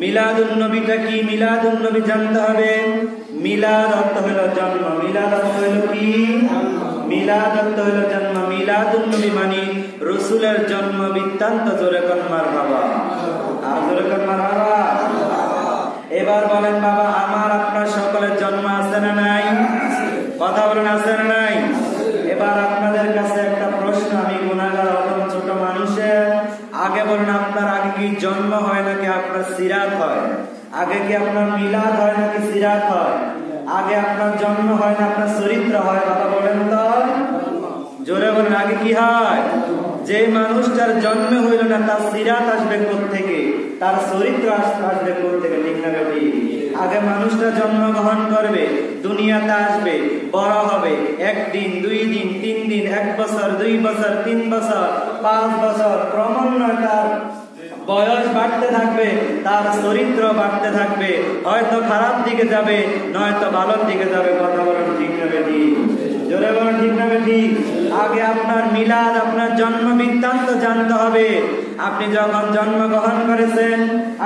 মিলাদুন নবীটা কি? মিলাদুন নবী জানতে হবে। মিলাদ অর্থ হলো জন্ম। মিলাদ অর্থ হলো কি? মিলাদ অর্থ হলো জন্ম। মিলাদুন নবী মানে রাসূলের জন্ম বৃত্তান্ত। জোরে কোন মারহাবা, আর জোরে কোন মারহাবা। এবার বলেন বাবা, আমার আপনার সকলের জন্ম আছে না নাই? কথা বলেন, আছে না নাই? এবার আপনাদের কাছে একটা প্রশ্ন, আমি গুনাহগার অদম ছোট মানুষের। আগে বলেন, আপনার আগে কি জন্ম হয় নাকি আপনার সিরাত হয়? আগে কি আপনার মিলাদ হয় নাকি সিরাত হয়? আগে আপনার জন্ম হয় না আপনার চরিত্র হয়? কথা বলেন তো, জোরে বলেন, আগে কি হয়? যে মানুষটার জন্ম হইল না তার সিরাত আসবে কোত্থেকে? তার চরিত্র আসবে কোত্থেকে? ঠিক না বেটি? আগে মানুষটা জন্মগ্রহণ করবে, দুনিয়াতে আসবে, বড় হবে, 1 দিন 2 দিন 3 দিন, 1 বছর 2 বছর 3 বছর 5 বছর, ক্রমান্বয়ে তার বয়স বাড়তে থাকবে, তার চরিত্র বাড়তে থাকবে। হয়তো খারাপ দিকে যাবে, নয়তো ভালোর দিকে যাবে। কথা বলেন ঠিক না বেটি? জোরে বলেন ঠিক না বেটি? আগে আপনার মিলাদ, আপনার জন্ম বৃত্তান্ত জানতে হবে। আপনি যখন জন্মগ্রহণ করেছেন,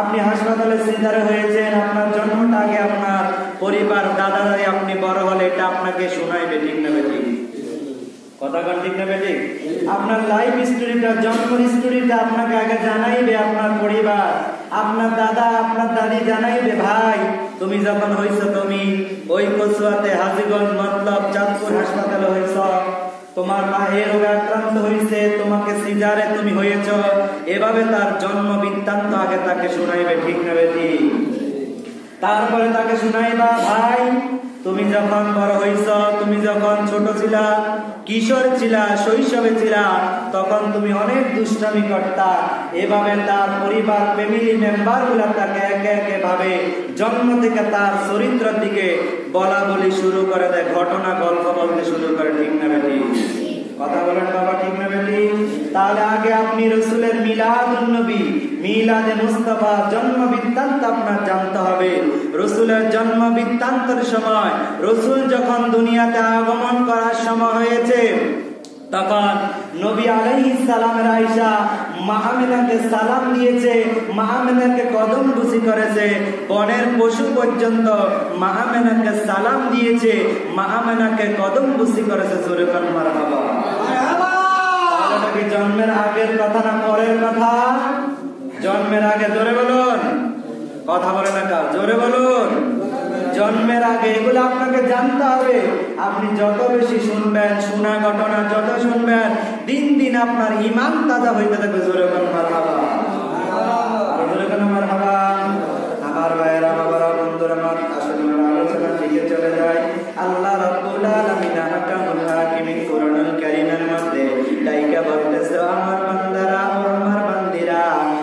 আপনি হাসপাতালে সিজারে হয়েছেন, আপনার জন্মটা আগে আপনার পরিবার, দাদা দাদি, আপনি বড় হলে এটা আপনাকে শোনাইবে। ঠিক না বেটি? কথা কন ঠিক না বেটি? আপনার লাইফ স্টোরিটা, জন্ম স্টোরিটা আপনাকে আগে জানাইবে আপনার পরিবার, আপনার দাদা, আপনার দাদি জানাইবে। ভাই, তুমি যখন হইছো, তুমি ওই কচুয়াতে, হাজীগঞ্জ, মতলব, চাঁদপুর হাসপাতালে হইছ, তোমার মা এই রোগে আক্রান্ত হয়েছে, তোমাকে সিজারে তুমি হয়েছ। এভাবে তার জন্ম বৃত্তান্ত আগে তাকে শোনাইবে। ঠিক না বেটি? তারপরে তাকে শুনাইবা, ভাই তুমি যখন বড় হইছ, তুমি যখন ছোট ছিলা, কিশোর ছিলা, শৈশবে ছিলা, তখন তুমি অনেক দুষ্টামি করতা। এভাবে তার পরিবার, ফ্যামিলি মেম্বার গুলা তাকে একে একে ভাবে জন্ম থেকে তার চরিত্রের দিকে বলা বলি শুরু করে দেয়, ঘটনা গল্প বলতে শুরু করে। ঠিক না বেটি? কথা বলেন বাবা, ঠিক না বেটি? তাহলে আগে আপনি রাসূলের মিলাদুন নবী, মিলাদে মুস্তাফা জন্ম বৃত্তান্ত আপনার জানতে হবে। রাসূলের জন্ম বৃত্তান্তের সময়, রাসূল যখন দুনিয়াতে আগমন করার সময় হয়েছে, তখন নবী আলাইহিস সালামের আয়েশা মা আমিনাকে সালাম দিয়েছে, মা আমিনাকে কদম বুসি করেছে, বনের পশু পর্যন্ত মা আমিনাকে সালাম দিয়েছে, মা আমিনাকে কদম বুসি করেছে। জোরে কোন মারহাবা। এটা কি জন্মের আগের কথা না পরের কথা? জন্মের আগে। জোরে বলুন, কথা বলে না কা, জোরে বলুন। জন্মের আগে এগুলো আপনাকে জানতে হবে। আপনি যত বেশি শুনবেন, শোনা ঘটনা যত শুনবেন, দিন দিন আপনার ঈমান তাজা হইতে থাকবে। জোরে কোন মারহাবা, আর জোরে কোন মারহাবা। আমার ভাইয়েরা, বাবারা, বন্ধুরা, আমার আসলে আলোচনা দিকে চলে যায়। আল্লাহ রাব্বুল আলামিন আহকামুল হাকিমিন কুরআনুল কারীমের মধ্যে ডাইকা বলতেছে, আমার বান্দারা, আমার বান্দিরা,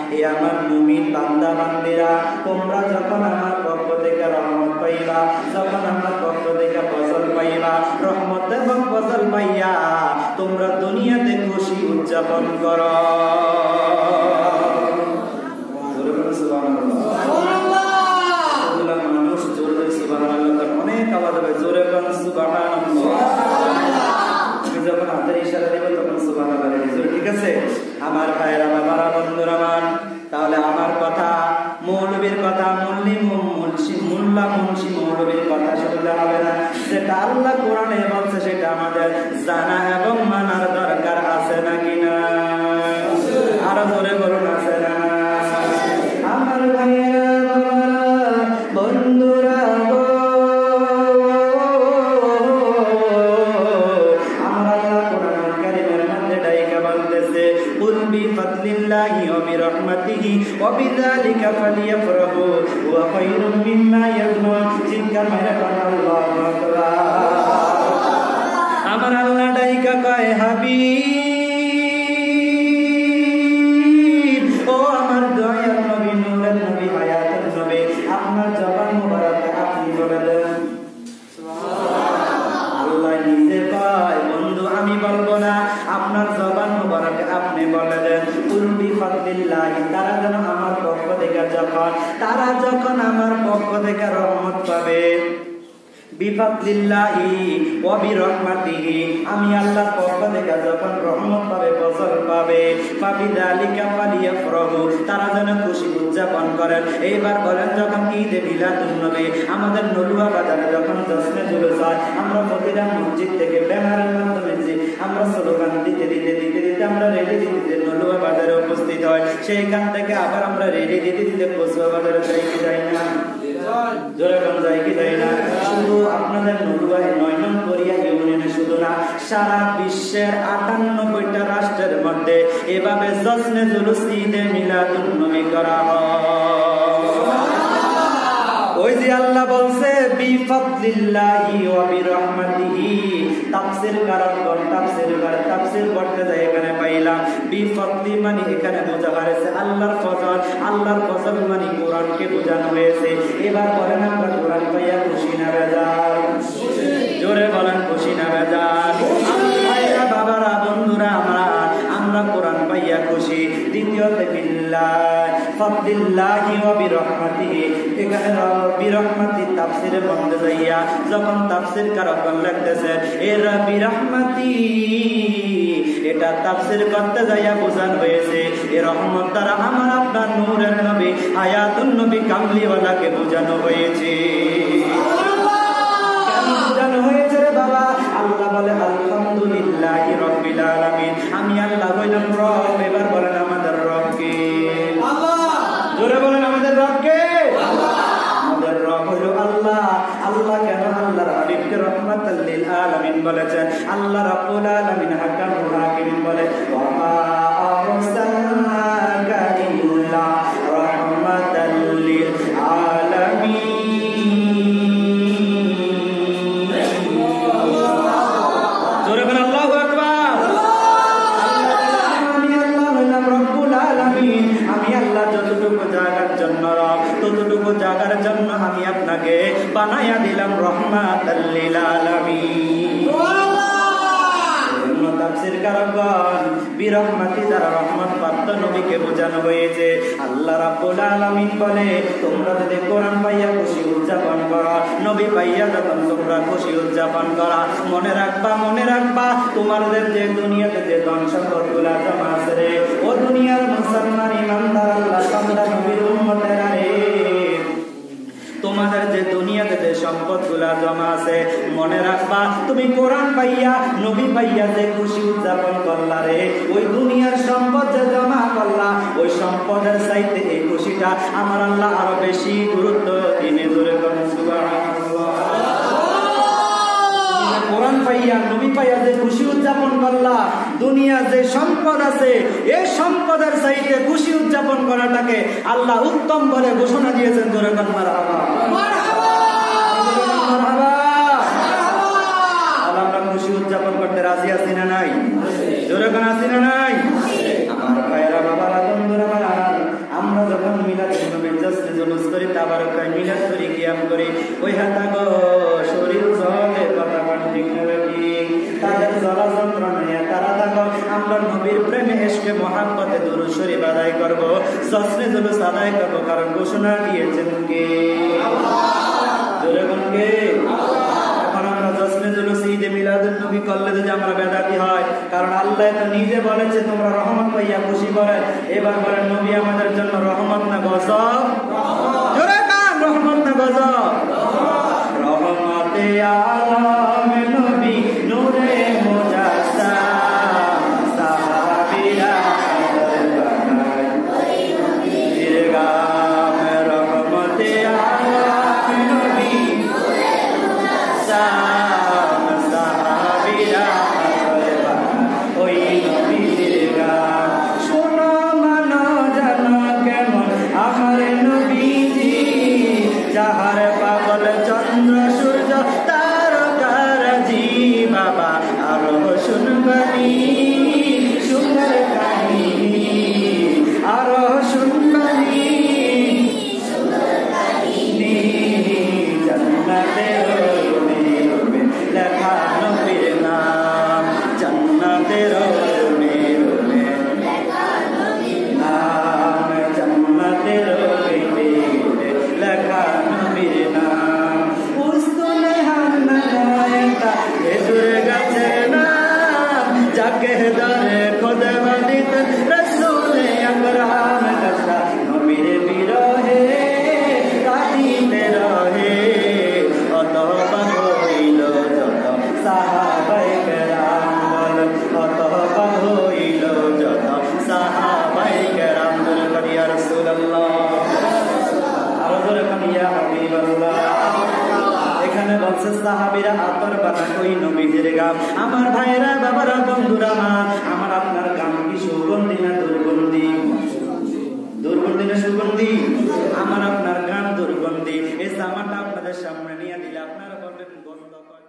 হে আমার মুমিন বান্দা বান্দিরা, তোমরা যখন আমার পক্ষ থেকে রহমত পাইবা, যখন আমার পক্ষ থেকে ফজল পাইবা, রহমত এবং ফজল পাইয়া তোমরা দুনিয়াতে খুশি উদযাপন করো। মানুষ জোরে সুবহানাল্লাহ, অনেক আওয়াজ হবে, জোরে কোন সুবহানাল্লাহ। আমি যখন হাতের ইশারা দেব তখন সুবহানাল্লাহ বলবেন। ঠিক আছে আমার ভাইরা, বাবারা, বন্ধুরা আমার। তাহলে আমার কথা, মৌলবীর কথা, মোল্লা মুন্সি মৌলবীর কথা শুনলে হবে না। যেটা আল্লাহ কোরআনে বলছে সেটা আমাদের জানা এবং মানার দরকার আছে নাকি না? আরো জোরে বলুন, আছে না? আমার ভাইয়েরা, বন্ধুরা, আমার আল্লাহ কোরআনুল কারীমের মধ্যে ডাইকা বলতেছে, কুল বিফাদলিল্লাহি ওয়া বিরহমাতিহি ওয়া বিযালিকা ফালিয়াফরাহু ওয়া খায়রুম মিম্মা ইয়াজমাউন। চিৎকার মেরে বলেন আল্লাহু আকবার। আমার আল্লাহ ডাইকা কয়, হাবিব, ও আমার দয়ার নবী, নূরের নবী, হায়াতের নবী, আপনার জবান মুবারকে আপনি বলে দেন সুবহানাল্লাহ। আল্লাহ নিজে কয়, বন্ধু আমি বলবো না, আপনার জবান মুবারকে আপনি বলে দেন, কুল বিফাদলিল্লাহি, তারা যেন আমার পক্ষ থেকে যখন আমার পক্ষ থেকে রহমত পাবে, বিফাদলিল্লাহি ওয়া বিরহমাতিহি, আমি আল্লাহর পক্ষ থেকে যখন রহমত পাবে, ফজল পাবে, ফাবিযালিকা ফালিয়াফরাহু, তারা যেন খুশি উদযাপন করেন। এইবার বলেন, যখন ঈদে মিলাদুন নবী আমাদের নলুয়া বাজারে যখন জশ্নে জুলুস হয়, আমরা প্রতিটা মসজিদ থেকে ব্যানারের মাধ্যমে যে আমরা স্লোগান দিতে দিতে দিতে দিতে আমরা রেডি দিতে দিতে নলুয়া বাজারে উপস্থিত হয়, সেইখান থেকে আবার আমরা রেডি দিতে দিতে কসবা বাজারে যাই না? জোরে কোন যাই কি যাই না? শুধু আপনাদের নলুয়ায় 9 নং কোরিয়া ইউনিয়নে শুধু না, সারা বিশ্বের 98টা রাষ্ট্রের মধ্যে এভাবে জশ্নে জুলুস ঈদে মিলাদুন নবী করা হয়। ওই যে আল্লাহ বলছে বিফাদলিল্লাহি ওয়া বিরহমাতিহি, তাফসীর কারণ তাফসীর করতে যায় এখানে পাইলাম বিফাদলি মানে এখানে বোঝা হয়েছে আল্লাহর ফজল, আল্লাহর ফজল মানে কোরআনকে বোঝানো হয়েছে। এবার বলেন, আমরা কোরআন পাইয়া খুশি না বেজার? জোরে বলেন, খুশি না বেজার? ভাইরা, বাবারা, বন্ধুরা, আমরা কোরআন পাইয়া খুশি। দ্বিতীয়তে বিল্লাহ ফাদলিল্লাহি ওয়া বিরহমাতিহি, এখানে বিরহমাতি তাফসীরের মধ্যে যাইয়া যখন তাফসীর কারণ লাগতেছে এর বিরহমাতি, এটা তাফসীর করতে যাইয়া বোঝানো হয়েছে এই রহমত দ্বারা আমার আপনার নূরের নবী হায়াতুন নবী কামলিওয়ালাকে বোঝানো হয়েছে। কেন বোঝানো হয়েছে রে বাবা? আল্লাহ বলে আলহামদুলিল্লাহি রাব্বিল আলামিন, আমি আল্লাহ হইলাম রব। এবার বলেন, আমাদের রব কে? আল্লাহ। জোরে বলেন, আমাদের রব কে? আল্লাহ। আমাদের রব হলো আল্লাহ। আল্লাহ কেন আল্লাহর হাবিবকে রাহমাতাল লিল আলামিন বলেছেন? আল্লাহ রাব্বুল আলামিন হাকামুল হাকিম বলে, ওয়া মা আরসালনাকা ইল্লা রাহমাতাল লিল আলামিন। জোরে বলেন আল্লাহু আকবার। আমি আল্লাহ হইলাম রব্বুল আলামিন, আমি আল্লাহ যতটুকু জায়গার জন্য রব, ততটুকু জায়গার জন্য আমি আপনাকে বানায়া দিলাম রহমাতাল লিল আলামিন। তাফসীর কারণ বিরহমাতি দ্বারা রহমত প্রাপ্ত নবীকে বোঝানো হয়েছে। আল্লাহ রাব্বুল আলামিন বলে, তোমরা যদি কোরআন পাইয়া খুশি উদযাপন করো, নবী পাইয়া যখন তোমরা খুশি উদযাপন করা, মনে রাখবা তোমাদের যে দুনিয়াতে যে ধন সম্পদগুলা জমা আছে রে, ও দুনিয়ার মুসলমান ইমানদার আল্লাহ বান্দা নবীর উম্মতেরা রে, তোমাদের যে দুনিয়াতে যে সম্পদ গুলা জমা আছে, মনে রাখবা তুমি কোরআন পাইয়া নবী পাইয়া যে খুশি উদযাপন করলা রে, ওই দুনিয়ার সম্পদ যে জমা করলা, ওই সম্পদের চাইতে এই খুশিটা আমার আল্লাহ আরো বেশি গুরুত্ব দিনে। ধরে করেন সুবহানাল্লাহ। কোরআন পাইয়া নবী পাইয়া যে খুশি উদযাপন করলা, দুনিয়া যে সম্পদ আছে এই সম্পদের চাইতে খুশি উদযাপন করাটাকে আল্লাহ উত্তম বলে ঘোষণা দিয়েছেন। ধরে করেন মারহাবা। আমরা খুশি উদযাপন করতে রাজি আছি না নাই? জোরে কোন আছি না নাই? আমার ভাইরা, বাবারা, বন্ধুরা, আমরা যখন মিলাদুন নবীর জশ্নে জুলুস করি, তাবারুকায় মিলাদ করি, কিয়াম করি, ওই হাতা গো শরীর জলে কথা ঠিক নেবে ঠিক, তাদের জ্বালা যন্ত্রণায় তারা থাকো, আমরা নবীর প্রেমে এসকে মহাব্বতে দুরূদ শরীফ আদায় করব, জশ্নে জুলুস আদায় করব, কারণ ঘোষণা দিয়েছেন কে? জোরে কোন কে? এখন আমরা জশ্নে জুলুস ঈদে মিলাদুন নবী করলে যদি আমরা বেদাতি হয়, কারণ আল্লাহ তো নিজে বলেছে তোমরা রহমত পাইয়া খুশি করেন। এবার বলেন, নবী আমাদের জন্য রহমত না গজব? জোরে কান, রহমত না গজব? রহমতে আলম নবী নূরে মুজাসসাম, সাহাবীরা জিরগাম, রহমতে আলম নবী নূরে মুজাসসাম, সাহাবীরা ওই নবী জিরগাম। শোনো মানো জানো কেমন আমার বলছে সাহাবীরা আতর বানা কই নবীজির গাম। আমার ভাইরা বাবারা বন্ধুরা আমার আপনার গাম কি সুগন্ধি না দুর্গন্ধি? দুর্গন্ধি না সুগন্ধি? আমার আপনার গাম দুর্গন্ধি। এই জামাটা আপনাদের সামনে নিয়ে দিলে আপনারা বলবেন গন্ধ কয়।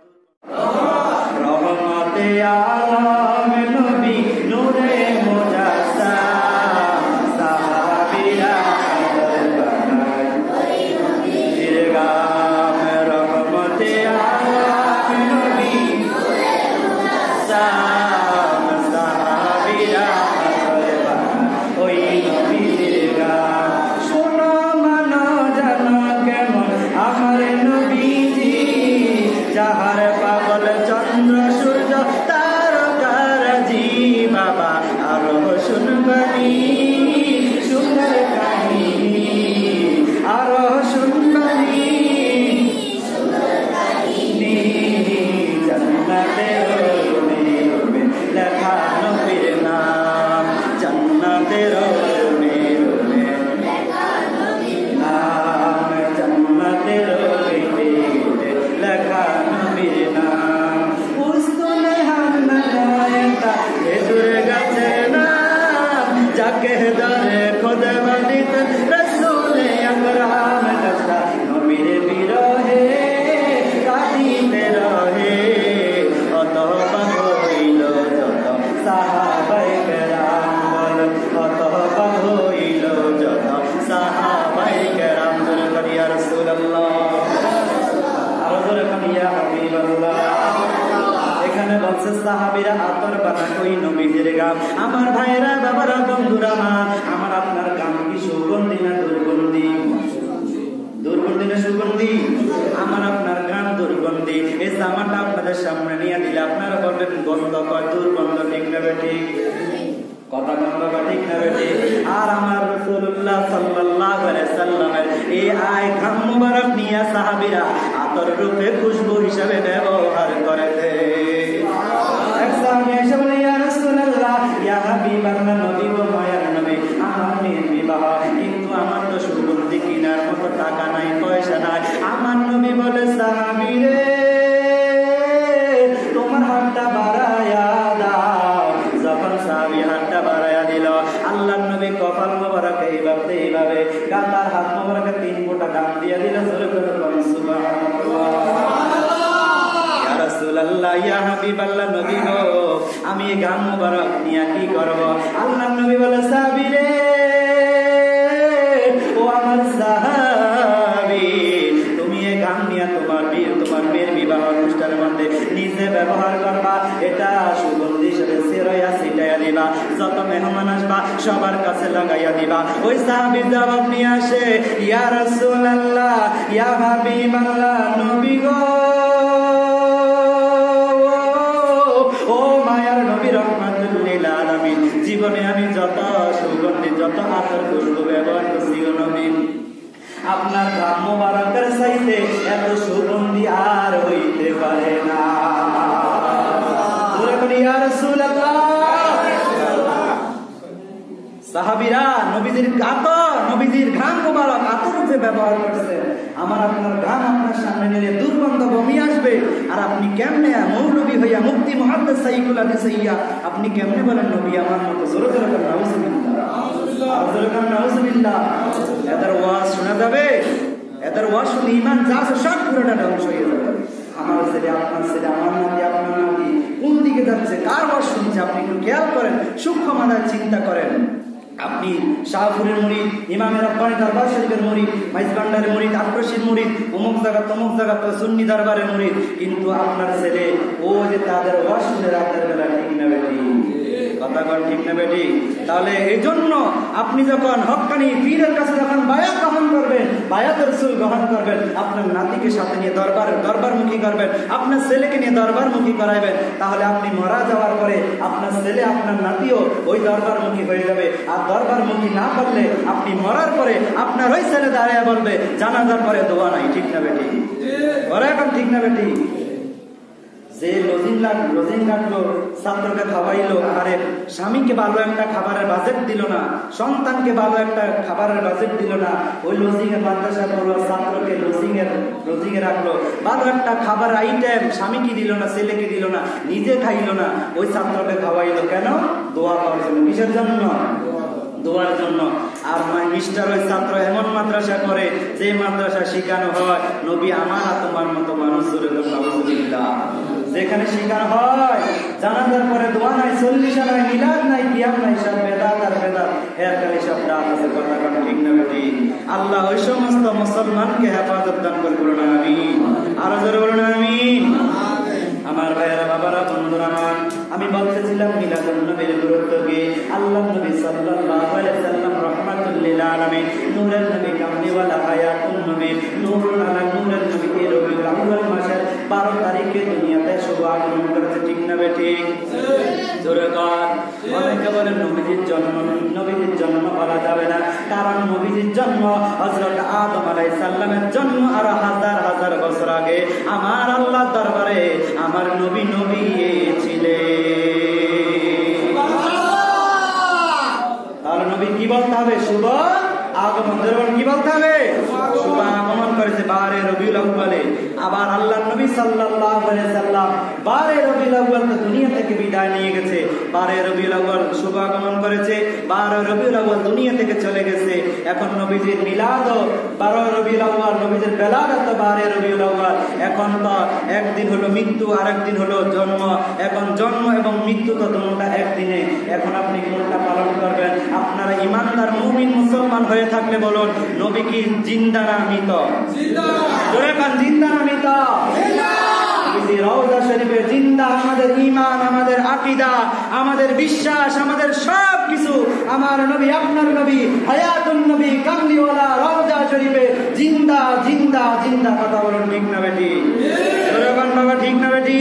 রহমতে আলম নবী নূরে মুজাসসাম সাহাবীরা আতর বানায় নবীজির গাম। রহমতে আলম নবী নূরে মুজাসসাম সাহাবীরা আতর বানায় ওই নবীজির গাম। শোনো মানো জানো কেমন আমার নবীজি, যাহার পাগল চন্দ্র সূর্য তারকারাজি। বাবা আরো শুনবানি সুন্দর কাহিনী, আরো শুনবানি জান্নাতের রূপে লেখা নবীর নাম, জান্নাতের রূপে লেখা নবীর নাম, জান্নাতের রূপে লেখা নবীর নাম। উস্তনে হান্নায়তা খেজুর গাছের নাম, যাকে ধরে খোদা বাদিত রাসূলে আকরাম। দশটা নবীর বিরহে কাঁদিতে রহে, অত পাগ হইল যত সাহাবায়ে কেরাম। বল অত পাগ হইল যত সাহাবায়ে কেরাম। বলি ইয়া রাসূলুল্লাহ, এখানে বলছে সাহাবীরা আতর বানা কই নবীজির গাম। আমার ভাইরা বাবারা বন্ধুরা আমার আপনার গাম কি সুগন্ধি না দুর্গন্ধি? দুর্গন্ধি না সুগন্ধি? আমার আপনার গাম দুর্গন্ধি। এই জামাটা আপনাদের সামনে নিয়ে দিলে আপনারা বলবেন গন্ধ কয় দুর্গন্ধ। ঠিক না বেঠিক? কথা গন্ধ ঠিক না বেঠিক? আর আমার রাসূলুল্লাহ সাল্লাল্লাহু আলাইহি সাল্লামের এই আয় গাম মুবারক নিয়ে সাহাবীরা আতর রূপে খুশবু হিসেবে ব্যবহার করেছে। এক সাহাবী এসে বলে ইয়া রাসূলুল্লাহ, ইয়া হাবিবাল্লাহ, নবী গো মায়ার নবী, আমার মেয়ের বিবাহ, কিন্তু আমার তো সুগন্ধি কেনার মতো টাকা নাই, পয়সা নাই। আমার নবী বলে সাহাবী রে, তোমার হাতটা বাড়ায়া দাও। যখন সাহাবী হাতটা বাড়ায়া দিল, আল্লাহর নবী কপাল মোবারক এইভাবে গাতার হাত মোবারকে 3 ফোঁটা গাম দিয়ে দিল। জোরে করে বলেন সুবহানাল্লাহ। ইয়া রাসূলুল্লাহ, ইয়া হাবিবাল্লাহ, নবী গো আমি এই গাম মোবারক নিয়ে কি করব? আল্লাহর নবী বলে সাহাবী রে, ও আমার সাহাবী, তুমি এই গাম নিয়ে তোমার মেয়ের বিবাহ অনুষ্ঠানের মধ্যে নিজে ব্যবহার করবা। এটা সুগন্ধি হিসেবে সেরাইয়া ছিটাইয়া দিবা, যত মেহমান আসবা সবার কাছে লাগাইয়া দিবা। ওই সাহাবী জবাব নিয়ে আসে, ইয়া রাসূলুল্লাহ, ইয়া হাবিবাল্লাহ, নবী গো, ও মায়ার নবী রহমাতুল লিল আলামিন, জীবনে আমি যত সুগন্ধি যত আতর খুশবু ব্যবহার করছি গো নবী, আপনার গাম মোবারকের চাইতে এত সুগন্ধি আর হইতে পারে না। ইয়া রাসূলুল্লাহ, সাহাবীরা নবীজির নবীজির ঘাম মোবারক আতর রূপে ব্যবহার করছে। আমার আপনার ঘাম আপনার সামনে নিলে দুর্গন্ধ বমি আসবে। আর আপনি কেমনে মৌলবী হইয়া মুফতি মুহাদ্দিস সাইকুল হাদিস হইয়া আপনি কেমনে বলেন নবী আমার মতো? জোরে জোরে বলেন নাউজুবিল্লাহ, জোরে বলেন নাউজুবিল্লাহ। এদের ওয়াজ শোনা যাবে? এদের ওয়াজ শুনে ঈমান যা আছে সব পুরোটা ধ্বংস হয়ে যাবে। আমার ছেলে, আপনার ছেলে, আমার নাতি, আপনার নাতি কোন দিকে যাচ্ছে, কার ওয়াজ শুনছে আপনি একটু খেয়াল করেন, সূক্ষ্ম মাথায় চিন্তা করেন। আপনি শাহপুরের মুরিদ, ইমামের রব্বানী দরবার শরীফের মুরিদ, মাইজবান্ডারের মুরিদ, আক্রোশীর মুরিদ, অমুক জায়গা তমুক জায়গা তো সুন্নি দরবারের মুরিদ, কিন্তু আপনার ছেলে ও যে তাদের ওয়াজ শুনে রাতের বেলা ঠিক না বেটি? কথা কন ঠিক না বেটি? তাহলে এই জন্য আপনি যখন হক্কানি পীরের কাছে যখন বায়াত গ্রহণ করবেন, বায়াতের রাসূল গ্রহণ করবেন, আপনার নাতিকে সাথে নিয়ে দরবারমুখী করবেন, আপনার ছেলেকে নিয়ে দরবারমুখী করাইবেন, তাহলে আপনি মারা যাওয়ার পরে আপনার ছেলে আপনার নাতিও ওই দরবারমুখী হয়ে যাবে। আর দরবারমুখী না করলে আপনি মরার পরে আপনার ওই ছেলে দাঁড়িয়ে বলবে জানাজার পরে দোয়া নাই। ঠিক না বেটি? ওরা এখন ঠিক না বেটি? যে লজিং কাটলো, ছাত্রকে খাওয়াইলো, আরে স্বামীকে ভালো একটা খাবারের বাজেট দিল না, সন্তানকে ভালো একটা খাবারের বাজেট দিল না, ওই লজিং এর মাদ্রাসা পড়ুয়া ছাত্রকে লজিং এ রাখলো, ভালো একটা খাবার আইটেম স্বামীকে দিল না, ছেলেকে দিল না, নিজে খাইলো না, ওই ছাত্রকে খাওয়াইলো কেন? দোয়া পাওয়ার জন্য। কিসের জন্য? দোয়ার জন্য। আর মিস্টার ওই ছাত্র এমন মাদ্রাসা করে যে মাদ্রাসা শিখানো হয় নবী আমার তোমার মতো মানুষ, যেখানে শিখানো হয় জানাজার পরে দোয়া নাই, চল্লিশা নাই, মিলাদ নাই, কিয়াম নাই, সব বেদাত আর বেদাত, এর খালি সব রাত আছে। কথা কথা ঠিক না বেটি? আল্লাহ ওই সমস্ত মুসলমানকে হেফাজত দান করুন, আমিন। আরো জোরে বলুন আমিন। আমার ভাইয়েরা, বাবারা, বন্ধুরা আমার, আমি বলতেছিলাম মিলাদুন নবীর গুরুত্ব কি। আল্লাহ নবী সাল্লাল্লাহু আলাইহি সাল্লাম রাহমাতুল লিল আলামিন, নূরের নবী, কামলিওয়ালা, হায়াতুন নবী, নূরুল আলা নূরের নবী, এই রবিউল আউয়াল মাসের 12 তারিখে দুনিয়াতে শুভ আগমন করেছে। ঠিক না বেটি? জোরে কর। অনেকে বলে নবীজির জন্ম বলা যাবে না, কারণ নবীজির জন্ম হযরত আদম আলাইহিস সালামের জন্ম আর হাজার হাজার বছর আগে আমার আল্লাহর দরবারে আমার নবী ছিলেন। তাহলে নবী কি বলতে হবে? শুভ আগমন। কি বলতে হবে? শুভ আগমন করেছে 12 রবিউল আউয়ালে। আবার আল্লাহর নবী সাল্লাল্লাহু আলাইহি সাল্লাম 12 রবিউল আউয়াল দুনিয়া থেকে বিদায় নিয়ে গেছে। 12 রবিউল আউয়াল শুভ আগমন করেছে, 12 রবিউল আউয়াল দুনিয়া থেকে চলে গেছে। এখন নবীজির মিলাদ 12 রবিউল আউয়াল, নবীজির বেলাদত 12 রবিউল আউয়াল। এখন তো একদিন হলো মৃত্যু, আরেকদিন হলো জন্ম। এখন জন্ম এবং মৃত্যু তো দুটোটা একদিনে। এখন আপনি কোনটা পালন করবেন? আপনারা ইমানদার মুমিন মুসলমান হয়ে থাকলে বলুন, নবী কি জিন্দা না মৃত? জিন্দা না মৃত? রওজা শরীফে জিন্দা। আমাদের ঈমান, আমাদের আকীদা, আমাদের বিশ্বাস, আমাদের সব কিছু আমার নবী, আপনার নবী, হায়াতুন নবী, কামলিওয়ালা রওজা শরীফে জিন্দা জিন্দা জিন্দা। কথা বলুন ঠিক না বেটি? জোরে বাবা, ঠিক না বেটি?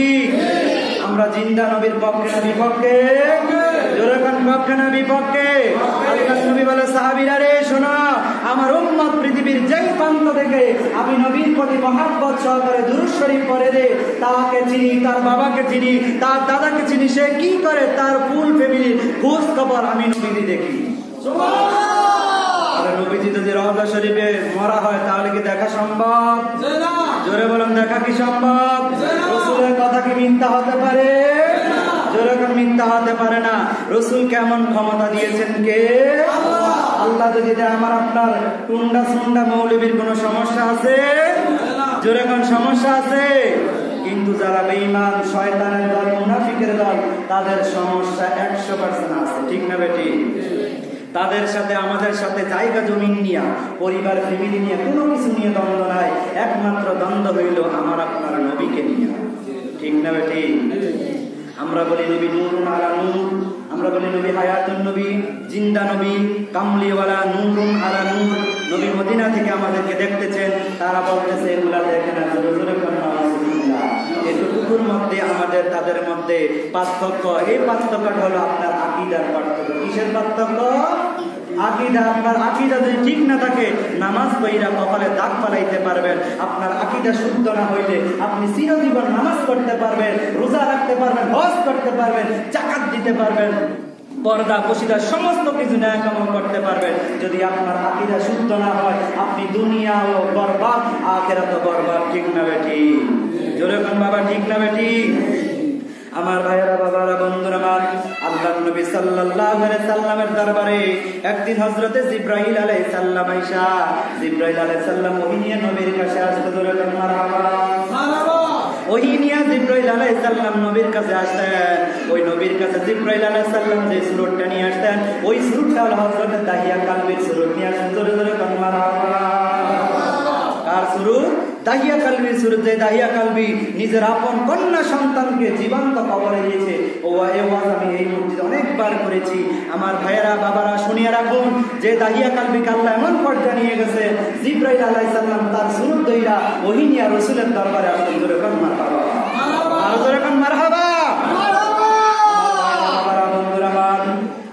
আমরা জিন্দা নবীর পক্ষে না বিপক্ষে? জোরে পক্ষে না বিপক্ষে? আল্লাহর নবী বলে, সাহাবীরা রে শোনো, আমার উম্মত পৃথিবীর যেই প্রান্ত থেকে আমি নবীর প্রতি মহব্বত সহকারে দুরূদ শরীফ পড়ে রে, তাকে চিনি, তার বাবাকে চিনি, তার দাদাকে চিনি, সে কি করে তার ফুল ফ্যামিলির খোঁজ খবর আমি নবীজি দেখি। সুবহানাল্লাহ। নবীজি যদি রওজা শরীফে মরা হয় তাহলে কি দেখা সম্ভব? জোরে বলুন, দেখা কি সম্ভব? রাসূলের কথা কি মিথ্যা হতে পারে? জোরে বলুন, মিথ্যা হতে পারে না। রাসূল কেমন ক্ষমতা দিয়েছেন কে? আল্লাহ যদি আমার আপনার টুন্ডা সুন্ডা মৌলবীর কোন সমস্যা আছে? জোরে কোন সমস্যা আছে? কিন্তু যারা বেঈমান, শয়তানের দল, মুনাফিকের দল, তাদের সমস্যা 100% আছে। ঠিক না বেটি? তাদের সাথে আমাদের সাথে জায়গা জমি নিয়ে, পরিবার ফ্যামিলি নিয়ে, কোনো কিছু নিয়ে দ্বন্দ্ব নাই। একমাত্র দ্বন্দ্ব হইল আমার আপনার নবীকে নিয়ে। ঠিক না বেটি? আমরা বলি নবী নূরুন আলা নূর, আমরা বলি নবী হায়াতুন নবী, জিন্দা নবী, কামলিওয়ালা, নূরুন আলা নূর। নবী মদিনা থেকে আমাদেরকে দেখতেছেন, তারা বলতেছে এগুলা দেখে না। জোরে জোরে এতটুকুর মধ্যে আমাদের তাদের মধ্যে পার্থক্য। এই পার্থক্যটা হলো আপনার আকীদার পার্থক্য। কিসের পার্থক্য? আকীদা। আপনার আকীদা যদি ঠিক না থাকে, নামাজ পড়া কপালে দাগ ফালাইতে পারবেন। আপনার আকীদা শুদ্ধ না হইলে আপনি চিরজীবন নামাজ পড়তে পারবেন, রোজা রাখতে পারবেন, হজ করতে পারবেন, যাকাত দিতে পারবেন, পর্দা পশিদা সমস্ত কিছু ন্যায় কামল করতে পারবেন। যদি আপনার আকীদা শুদ্ধ না হয়, আপনি দুনিয়াও বরবাদ, আখিরাতও বরবাদ। ঠিক না বেটি? জোরে কোন বাবা, ঠিক না বেটি? আমার ভাইয়েরা, বাবারা, বন্ধুরা আমার, আল্লাহর নবী সাল্লাল্লাহু আলাইহি সাল্লামের দরবারে একদিন হযরতে জিবরাইল আলাইহিস সালাম আয়েশা, জিবরাইল আলাইহিস সালাম ওহী নিয়ে নবীর কাছে আসতে। জোরে বলেন মারহাবা। মারহাবা। ওহী নিয়ে জিবরাইল আলাইহিস সালাম নবীর কাছে আসতেন। ওই নবীর কাছে জিবরাইল আলাইহিস সালাম যে সূরাটা নিয়ে আসতেন, ওই সূরাটা হলো হযরতে দাহিয়া কালবির সূরা নিয়ে আসতেন। জোরে জোরে মারহাবা। কার সূরা? দাহিয়া কালবির সূরা। যে দাহিয়া কালবি নিজের আপন কন্যা সন্তানকে জীবন্ত কবরে দিয়েছে। ও ওয়াজ আমি এই মসজিদে অনেকবার করেছি। আমার ভাইয়েরা, বাবারা, শুনিয়ে রাখুন, যে দাহিয়া কালবি আল্লাহ এমন পর্যায়ে নিয়ে গেছে, জিবরাইল আলাইহিস সালাম তার সূরা দইরা ওহী নিয়ে রাসূলের দরবারে আসলেন। জোরে কোন মারহাবা। আর জোরে কোন মারহাবা।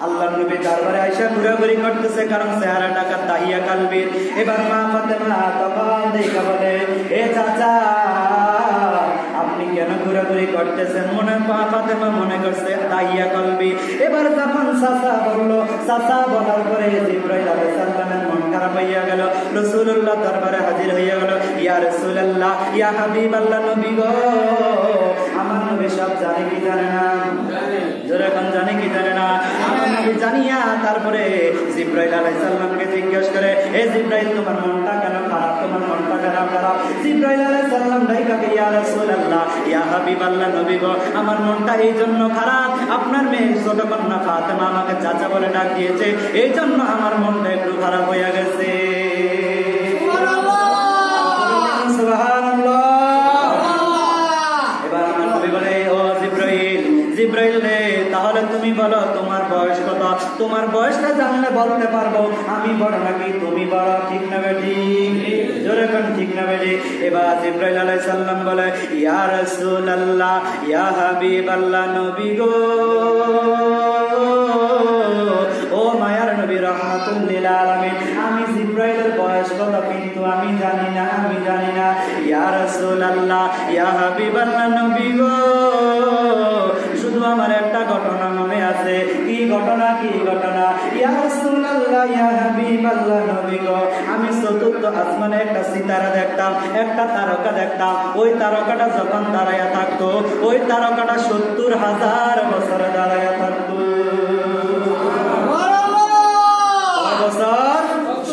আল্লাহর নবী দরবারে আয়েশা ঘোরাঘুরি করতেছে, কারণ চেহারা টাকা দাহিয়া কালবির। এবার মা ফাতেমা তখন দেখা বলে, এ চাচা আপনি কেন ঘোরা ঘোরাঘুরি করতেছেন, মনে ফাতেমা মনে করছে দাইয়া কলবি। এবার যখন চাচা বললো, চাচা বলার পরে জিবরাইল আলাইহিস সালামের মন খারাপ হইয়া গেল। রাসূলুল্লাহ দরবারে হাজির হইয়া গেল। ইয়া রাসূলুল্লাহ, ইয়া হাবিবাল্লাহ, নবী গো, আমার নবী সব জানে কি জানে না? জোরে কোন জানে কি জানে না? আমার নবী জানিয়া তারপরে জিবরাইল আলাইহিস সালামকে জিজ্ঞেস করে, এ জিবরাইল, তোমার মনটা কেন খারাপ? তোমার মনটা কেন খারাপ? জিবরাইল আলাইহিস সালাম ডাইকাকে, ইয়া রাসূলুল্লাহ, ইয়া হাবিবাল্লাহ, নবী গো, আমার মনটা এই জন্য খারাপ, আপনার মেয়ে ছোট কন্যা ফাতেমা আমাকে চাচা বলে ডাক দিয়েছে, এই জন্য আমার মনটা একটু খারাপ হইয়া গেছে। সুবহানাল্লাহ। এবার আমার নবী বলে, ও জিবরাইল, জিবরাইল রে, তাহলে তুমি বলো তোমার বয়স কত? তোমার বয়সটা জানলে বলতে পারবো আমি বড় নাকি তুমি বড়, ঠিক না বেটি? জোরে কোন ঠিক না বেটি? এবার জিবরাইল আলাইহিস সালাম বলে, ইয়া রাসূলুল্লাহ, ইয়া হাবিবাল্লাহ, নবী গো, ও মায়ার নবী রাহমাতুল লিল আলামিন, আমি জিবরাইলের বয়স কত কিন্তু আমি জানি না, আমি জানি না। ইয়া রাসূলুল্লাহ, ইয়া হাবিবাল্লাহ, নবী গো, শুধু আমার একটা ঘটনা মনে আছে। কি ঘটনা? কি ঘটনা? ইয়া রাসূলুল্লাহ, ইয়া হাবিবাল্লাহ, নবী গো, আমি চতুর্থ আসমানে একটা সিতারা দেখতাম, একটা তারকা দেখতাম। ওই তারকাটা যখন দাঁড়ায়া থাকতো, ওই তারকাটা ৭০,০০০ বছর দাঁড়ায়া থাকতো।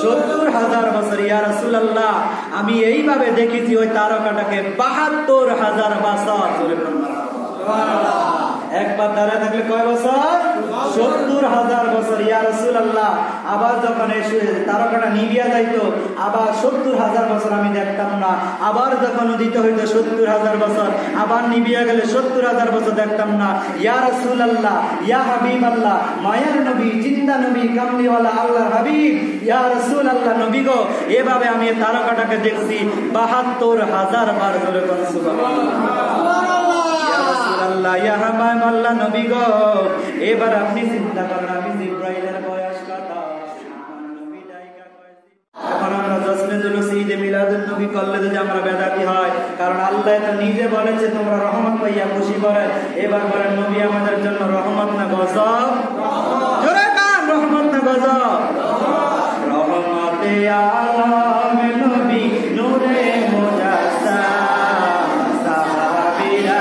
৭০,০০০ বছর। ইয়া রাসূলুল্লাহ, আমি এইভাবে দেখেছি ওই তারকাটাকে ৭২,০০০ বছর। একবার দাঁড়ায় থাকলে কয় বছর? ৭০,০০০ বছর। ইয়া রাসূলুল্লাহ, আবার যখন তারকাটা নিভিয়া যাইতো, আবার ৭০,০০০ বছর আমি দেখতাম না। আবার যখন উদিত হইতো ৭০,০০০ বছর, আবার নিভিয়া গেলে ৭০,০০০ বছর দেখতাম না। ইয়া রাসূলুল্লাহ, ইয়া হাবিবাল্লাহ, মায়ার নবী, জিন্দা নবী, কামলিওয়ালা আল্লাহর হাবিব, ইয়া রাসূলুল্লাহ, নবী গো, এভাবে আমি তারকাটাকে দেখছি ৭২,০০০ বার। জোরে বলুন সুবহানাল্লাহ। আল্লাহ, ইয়া হাবিবাল্লাহ, নবী গো, এবার আপনি চিন্তা করেন আমি জিবরাইলের বয়স কত? আমার নবী ডাইকা কয়টি? এখন আমরা জশ্নে জুলুস ঈদে মিলাদুন নবী করলে যদি আমরা বেদাতি হয়, কারণ আল্লাহ তো নিজে বলেছে তোমরা রহমত পাইয়া খুশি করেন। এবার বলেন নবী আমাদের জন্য রহমত না গজব? জোরে কান, রহমত না গজব? রহমতে আলম নবী, নূরে মুজাসসাম, সাহাবীরা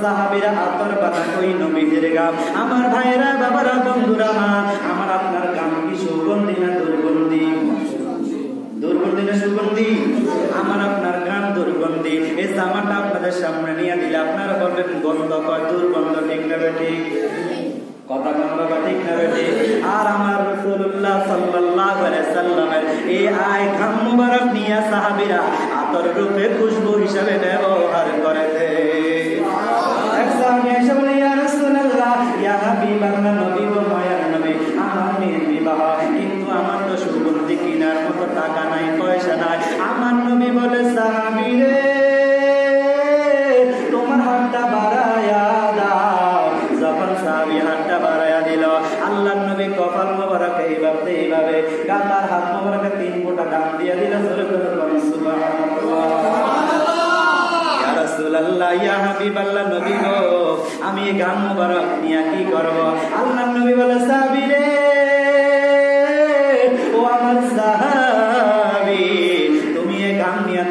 সাহাবীরা আতর বানা কই নবীদের গাম। আমার ভাইরা, বাবারা, বন্ধুরা, আমার আপনার গাম কি সুগন্ধি না দুর্গন্ধি? দুর্গন্ধি না সুগন্ধি? আমার আপনার গাম দুর্গন্ধি। এই জামাটা আপনাদের সামনে নিয়ে দিলে আপনারা বলবেন গন্ধ কয়, দুর্গন্ধ, ঠিক না বেঠিক? কথা গন্ধ কয়, ঠিক না বেঠিক? আর আমার রাসূলুল্লাহ সাল্লাল্লাহু আলাইহি সাল্লামের এই আয় ঘাম মুবারক নিয়ে সাহাবীরা আতর রূপে খুশবু হিসাবে ব্যবহার করেছে। কিন্তু আমার তো সুগন্ধি কিনার মতো টাকা নাই, পয়সা নাই। আমার নবী বলে, সাহাবী রে, তোমার হাতটা বাড়ায়া দাও। যখন সাহাবী হাতটা বাড়ায়া দিল, আল্লাহর নবী কপাল মোবারক এইভাবে যাবে। গাতার হাত মোবারকে 3 ফোঁটা গান দিয়ে দিলে জোরে করে বলেন সুবহানাল্লাহ। ইয়া রাসূলুল্লাহ, ইয়া হাবিবাল্লাহ, নবী গো, আমি এই গান মোবারক নিয়ে কি করব? আল্লাহর নবী বলে, সাহাবীরে, ও আমার সাহাবী, তুমি এই গান নিয়ে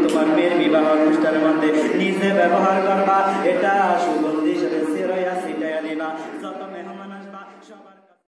তোমার মেয়ের বিবাহ অনুষ্ঠানের মধ্যে নিজে ব্যবহার করবা। এটা শুভ